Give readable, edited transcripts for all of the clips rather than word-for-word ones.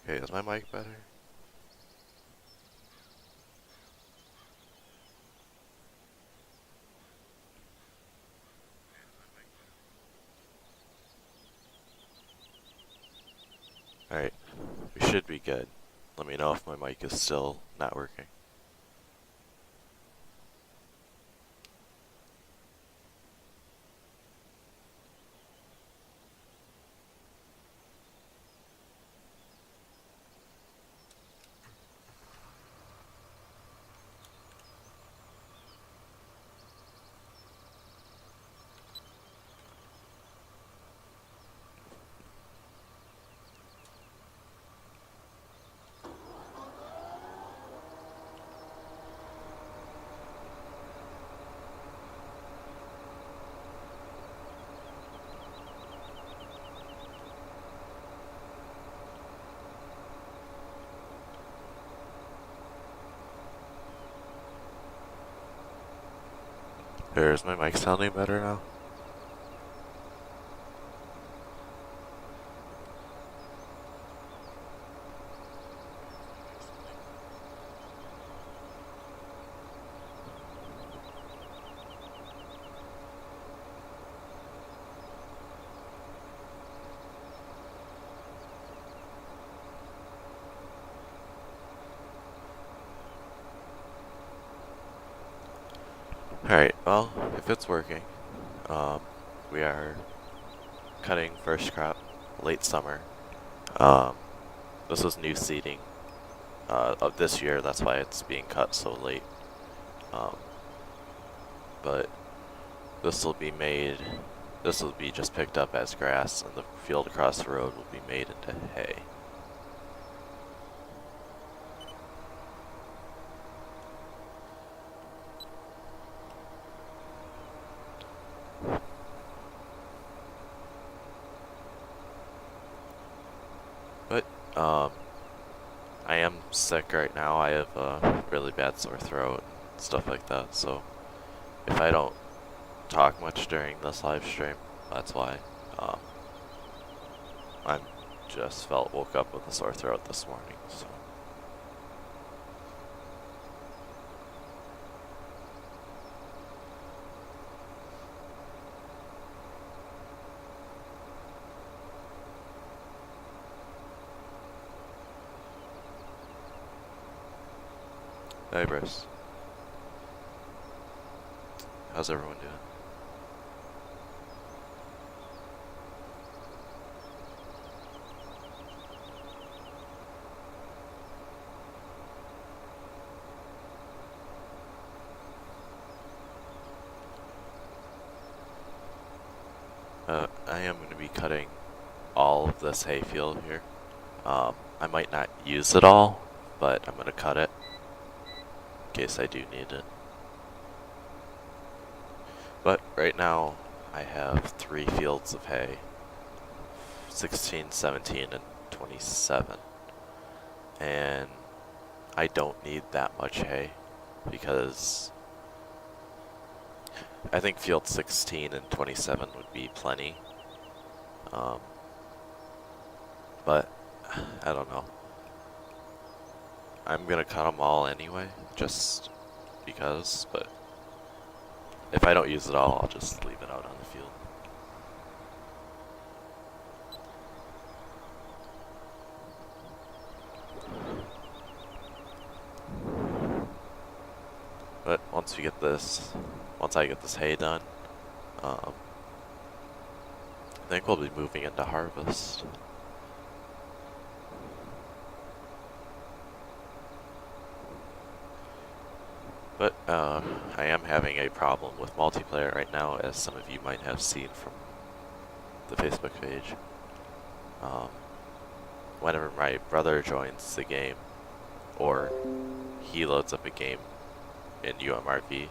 Okay, is my mic better? Alright, we should be good. Let me know if my mic is still not working. Is my mic sounding better now? Alright, well, if it's working, we are cutting first crop late summer. This was new seeding of this year, that's why it's being cut so late. But this will be just picked up as grass, and the field across the road will be made into hay. But, I am sick right now. I have a really bad sore throat and stuff like that, so if I don't talk much during this live stream, that's why. I just woke up with a sore throat this morning, so. Hey, Bruce. How's everyone doing? I am going to be cutting all of this hay field here. I might not use it all, but I'm going to cut it in case I do need it. But right now, I have 3 fields of hay, 16, 17, and 27. And I don't need that much hay because I think field 16 and 27 would be plenty. But I don't know. I'm gonna cut them all anyway, just because, but if I don't use it all, I'll just leave it out on the field. But once I get this hay done, I think we'll be moving into harvest. But I am having a problem with multiplayer right now, as some of you might have seen from the Facebook page. Whenever my brother joins the game, or he loads up a game in UMRV,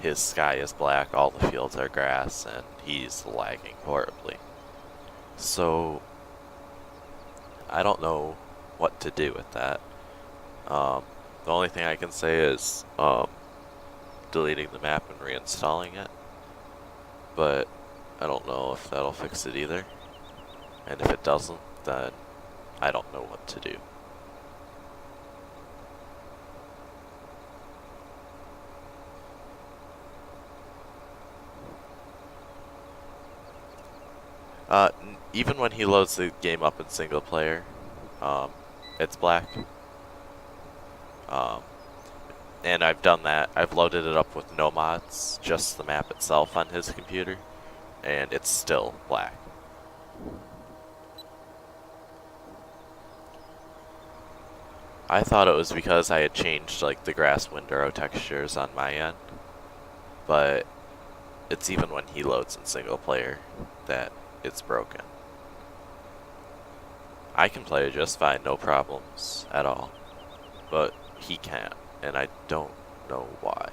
his sky is black, all the fields are grass, and he's lagging horribly. So I don't know what to do with that. The only thing I can say is deleting the map and reinstalling it, but I don't know if that'll fix it either. And if it doesn't, then I don't know what to do. Even when he loads the game up in single player, it's black. And I've done that. I've loaded it up with no mods, just the map itself on his computer, and it's still black. I thought it was because I had changed like the grass windrow textures on my end, but it's even when he loads in single player that it's broken. I can play it just fine, no problems at all, but he can't, and I don't know why.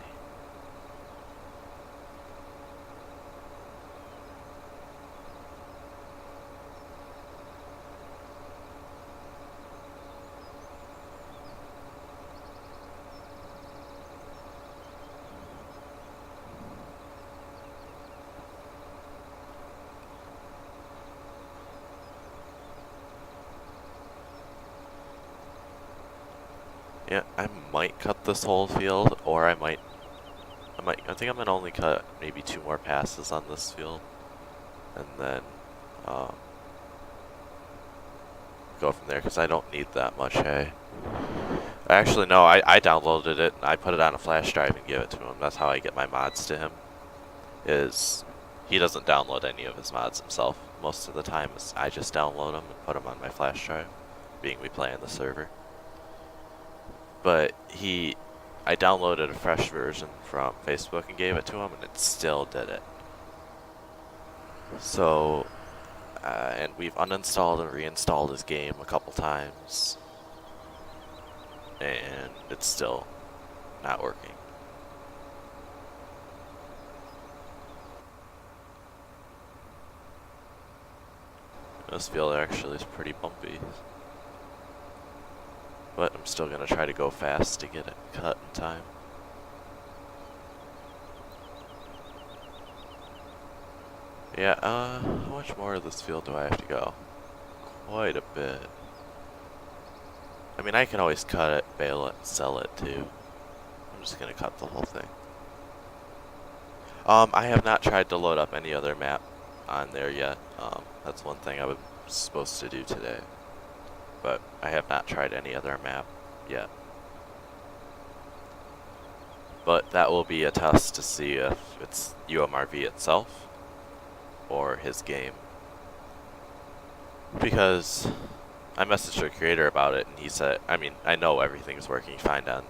Yeah, I might cut this whole field, or I think I'm gonna only cut maybe 2 more passes on this field, and then go from there, because I don't need that much hay. Actually, no, I downloaded it, and I put it on a flash drive and give it to him. That's how I get my mods to him, is he doesn't download any of his mods himself. Most of the time, I just download them and put them on my flash drive, being we play on the server. But I downloaded a fresh version from Facebook and gave it to him, and it still did it. So, and we've uninstalled and reinstalled his game a couple times, and it's still not working. This field actually is pretty bumpy, but I'm still gonna try to go fast to get it cut in time. Yeah, how much more of this field do I have to go? Quite a bit. I mean, I can always cut it, bale it, sell it too. I'm just gonna cut the whole thing. I have not tried to load up any other map on there yet. That's one thing I was supposed to do today, but I have not tried any other map yet. But that will be a test to see if it's UMRV itself or his game, because I messaged the creator about it, and he said, I mean, I know everything's working fine on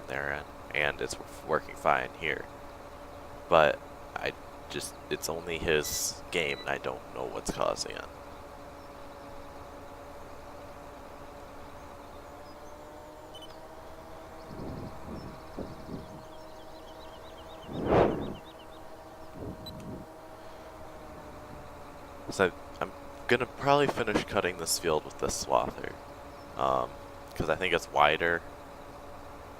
their end, and it's working fine here, but it's only his game, and I don't know what's causing it. So I'm gonna probably finish cutting this field with this swather, because I think it's wider.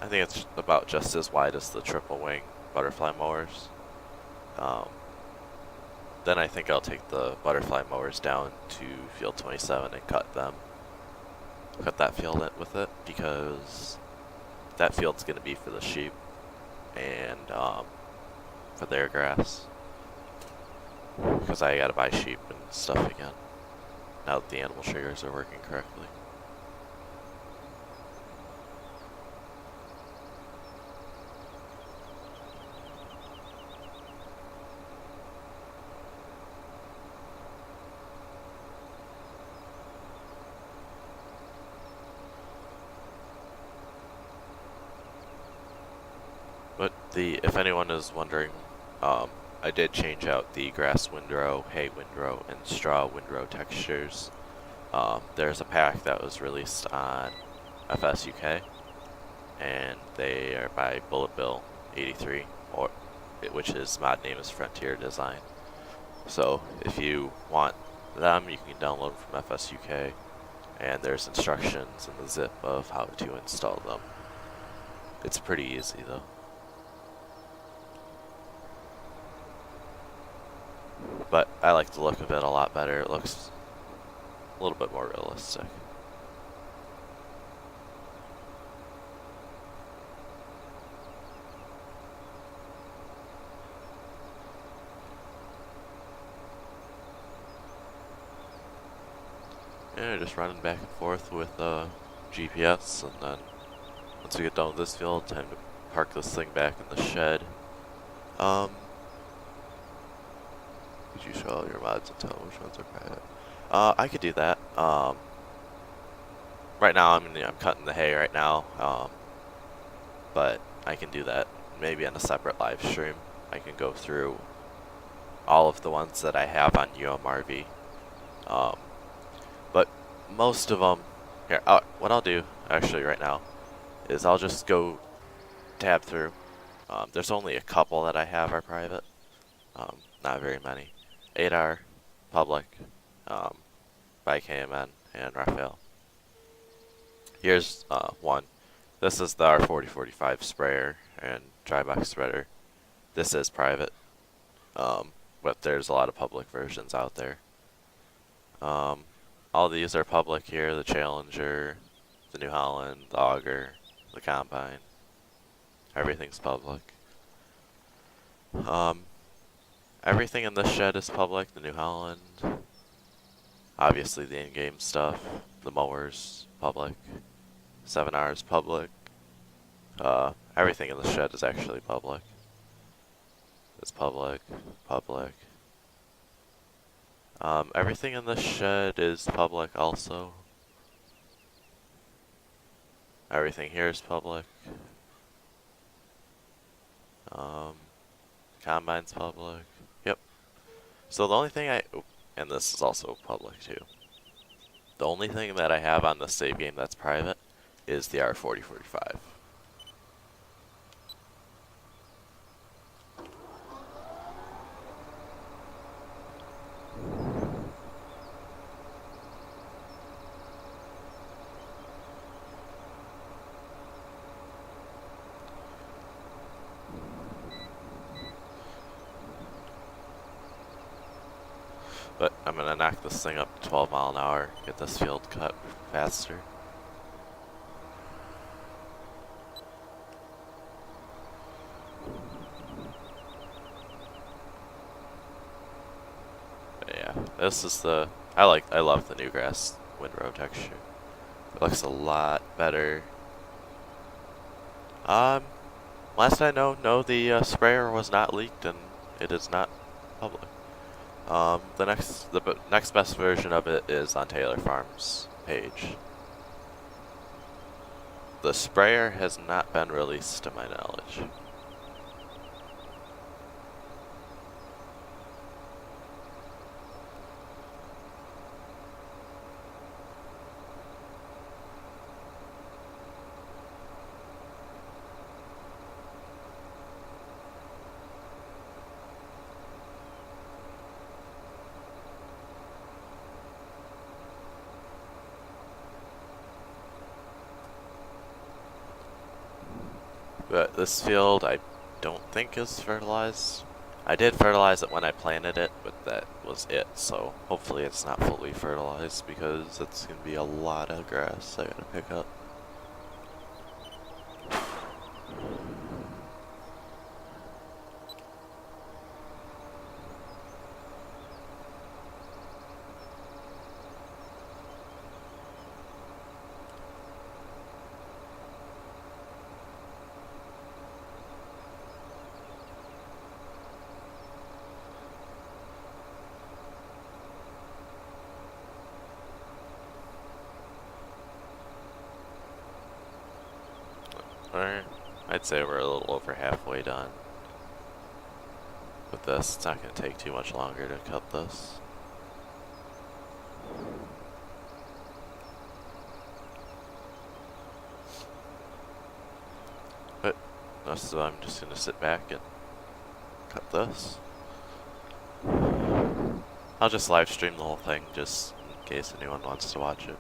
I think it's about just as wide as the triple wing butterfly mowers. Then I think I'll take the butterfly mowers down to field 27 and cut that field with it, because that field's gonna be for the sheep and for their grass, because I gotta buy sheep and stuff again now that the animal triggers are working correctly. But if anyone is wondering, I did change out the grass windrow, hay windrow, and straw windrow textures. There's a pack that was released on FSUK, and they are by Bullet Bill 83, which his mod name is Frontier Design. So if you want them, you can download them from FSUK, and there's instructions in the zip of how to install them. It's pretty easy though. But I like the look of it a lot better. It looks a little bit more realistic. Yeah, just running back and forth with GPS, and then once we get done with this field, time to park this thing back in the shed. Could you show all your mods and tell which ones are private? I could do that. Right now, I'm cutting the hay right now, but I can do that maybe on a separate live stream. I can go through all of the ones that I have on UMRV. But most of them, here, what I'll do actually right now is I'll just go tab through. There's only a couple that I have are private, not very many. 8R, public, by KMN and Raphael. Here's one. This is the R4045 sprayer and dry box spreader. This is private, but there's a lot of public versions out there. All these are public here: the Challenger, the New Holland, the Auger, the Combine. Everything's public. Everything in this shed is public: the New Holland, obviously the in-game stuff, the mowers, public, 7R's public. Everything in the shed is actually public. It's public, public. Everything in the shed is public also. Everything here is public. Combine's public. Yep. So the only thing and this is also public too. The only thing that I have on the save game that's private is the R4045. But I'm gonna knock this thing up to 12 mile an hour, get this field cut faster. But yeah, this is I love the new grass windrow texture. It looks a lot better. Last I know, no, the sprayer was not leaked and it is not public. The next best version of it is on Taylor Farm's page. The sprayer has not been released to my knowledge. But this field I don't think is fertilized. I did fertilize it when I planted it, but that was it. So hopefully it's not fully fertilized because it's going to be a lot of grass I gotta pick up. I'd say we're a little over halfway done with this. It's not going to take too much longer to cut this. But so I'm just going to sit back and cut this. I'll just live stream the whole thing just in case anyone wants to watch it.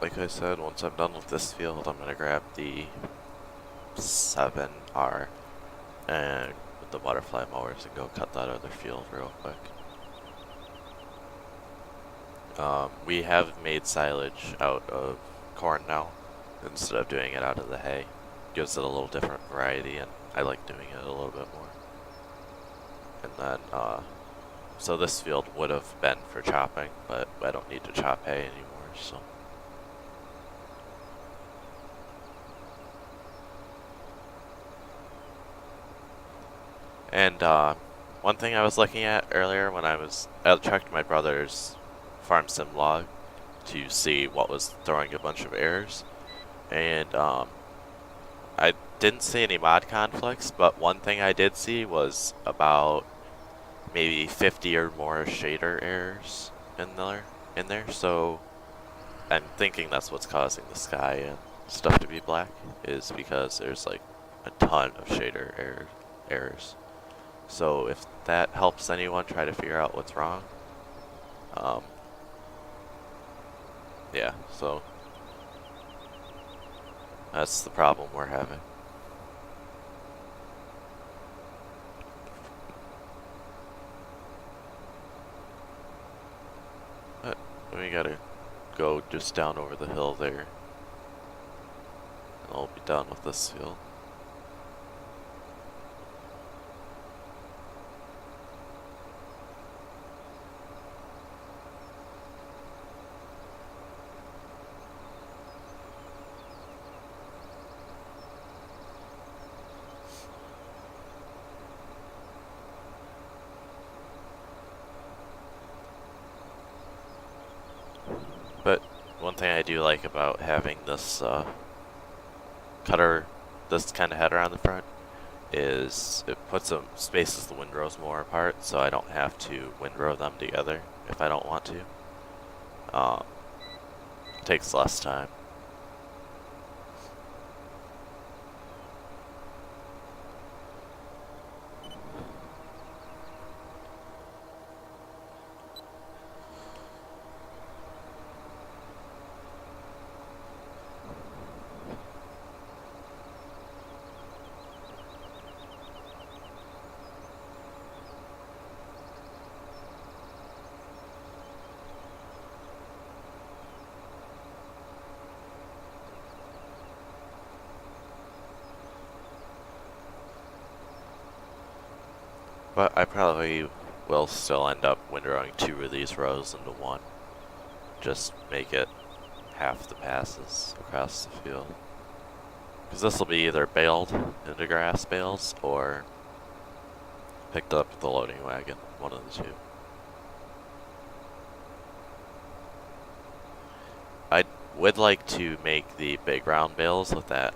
like I said, once I'm done with this field, I'm gonna grab the 7R and with the butterfly mowers and go cut that other field real quick. We have made silage out of corn now instead of doing it out of the hay. Gives it a little different variety, and I like doing it a little bit more. And then, so this field would have been for chopping, but I don't need to chop hay anymore, so. And one thing I was looking at earlier when I checked my brother's farm sim log to see what was throwing a bunch of errors, and I didn't see any mod conflicts, but one thing I did see was about maybe 50 or more shader errors in there. So I'm thinking that's what's causing the sky and stuff to be black, is because there's like a ton of shader errors. So if that helps anyone try to figure out what's wrong, yeah, so that's the problem we're having. But we gotta go just down over the hill there, and I'll be done with this field. But one thing I do like about having this cutter, this kind of header on the front, is it spaces the windrows more apart, so I don't have to windrow them together if I don't want to. Takes less time. But I probably will still end up windrowing 2 of these rows into one. Just make it half the passes across the field. Because this will be either baled into grass bales or picked up with the loading wagon, one of the two. I would like to make the big round bales with that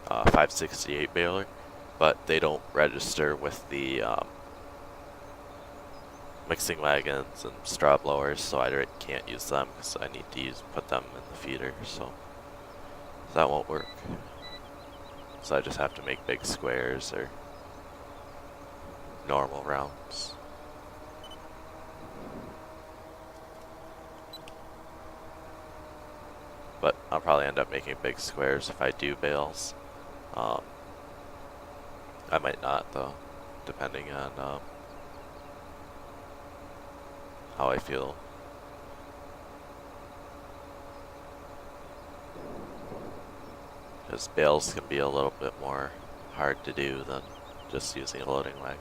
568 baler, but they don't register with the mixing wagons and straw blowers, so I can't use them because I need to put them in the feeder, so that won't work. So I just have to make big squares or normal rounds. But I'll probably end up making big squares if I do bales. I might not though, depending on how I feel. Because bales can be a little bit more hard to do than just using a loading wagon.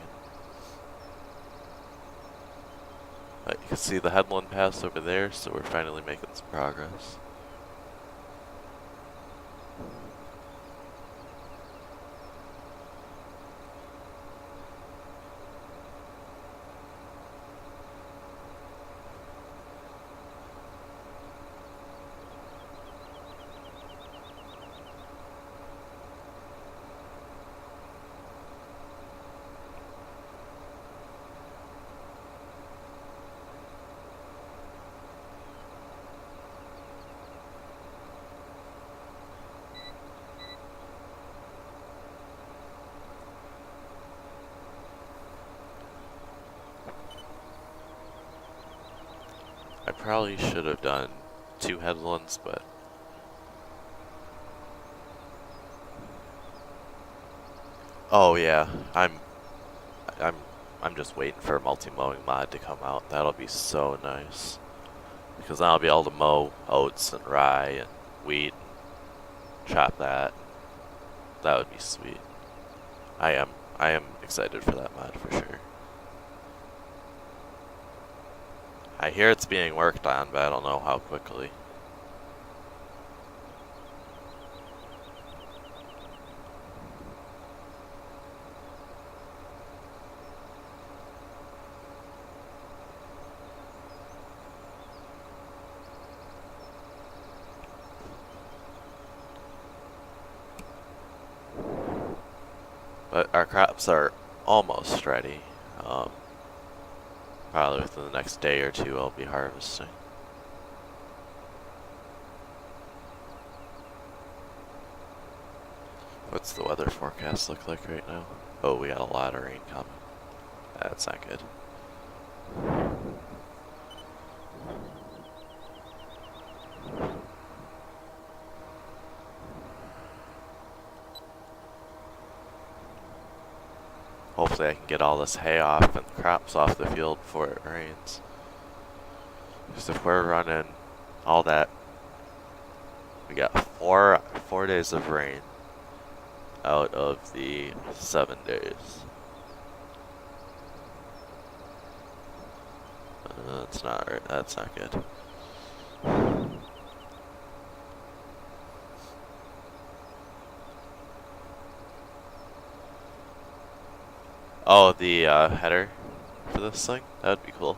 But you can see the headland pass over there, so we're finally making some progress. I probably should have done 2 headlands, but Oh yeah, I'm I'm just waiting for a multi-mowing mod to come out. That'll be so nice. Because then I'll be able to mow oats and rye and wheat and chop that. That would be sweet. I am I am excited for that mod for sure. I hear it's being worked on, but I don't know how quickly. But our crops are almost ready. Probably within the next day or two I'll be harvesting. What's the weather forecast look like right now? Oh, we got a lot of rain coming. That's not good. Hopefully I can get all this hay off and the crops off the field before it rains. Because if we're running all that, we got four days of rain out of the 7 days. That's not right. That's not good. Oh, the header for this thing? That would be cool.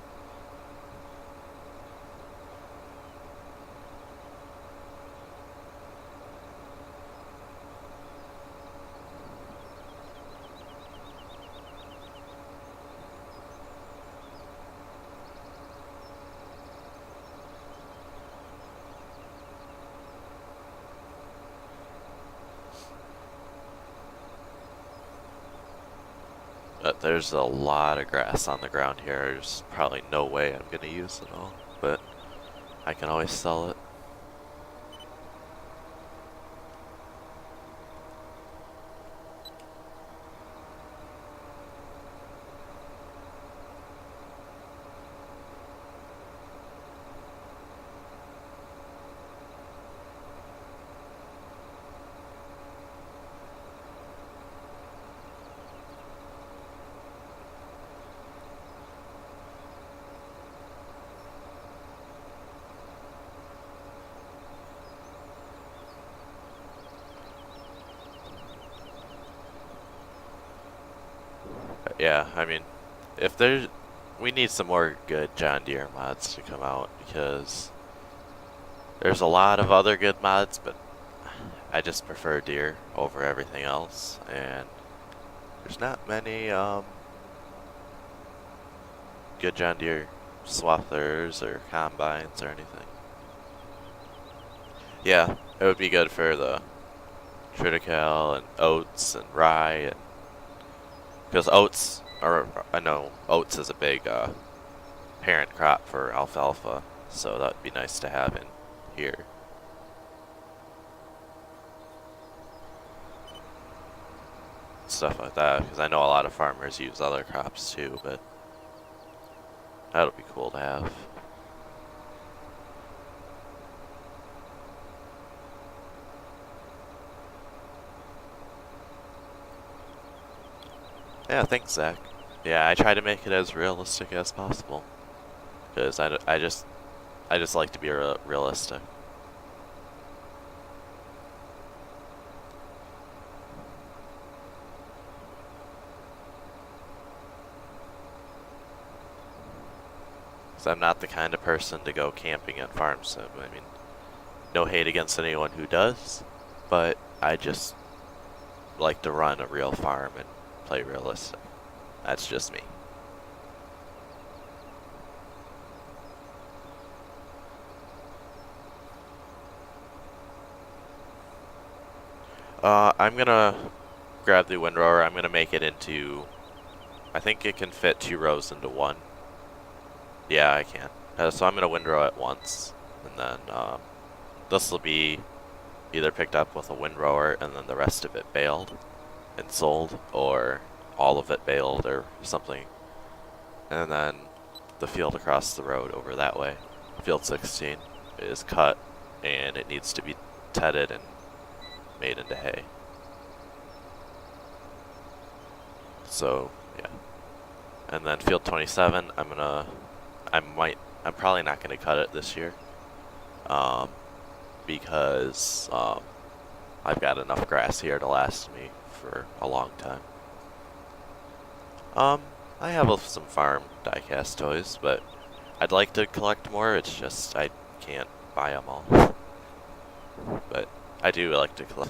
But there's a lot of grass on the ground here. There's probably no way I'm gonna use it all, but I can always sell it. Yeah, I mean, if there's, we need some more good John Deere mods to come out because there's a lot of other good mods, but I just prefer Deere over everything else, and there's not many good John Deere swathers or combines or anything. Yeah, it would be good for the triticale and oats and rye, and because oats are, I know oats is a big parent crop for alfalfa, so that would be nice to have in here. Stuff like that, because I know a lot of farmers use other crops too, but that would be cool to have. Yeah, thanks, Zach. Yeah, I try to make it as realistic as possible, because I just like to be realistic. Because I'm not the kind of person to go camping at farm sim. I mean, no hate against anyone who does, but I just like to run a real farm and play realistic. That's just me. I'm gonna grab the windrower. I'm gonna make it into, I think it can fit 2 rows into one. Yeah, I can. So I'm gonna windrow it once, and then this will be either picked up with a windrower and then the rest of it baled. and sold, or all of it baled or something. And then the field across the road over that way, field 16, is cut and it needs to be tedded and made into hay. So yeah. And then field 27, I'm probably not gonna cut it this year, because I've got enough grass here to last me for a long time. I have some farm diecast toys, but I'd like to collect more. It's just I can't buy them all. But I do like to collect.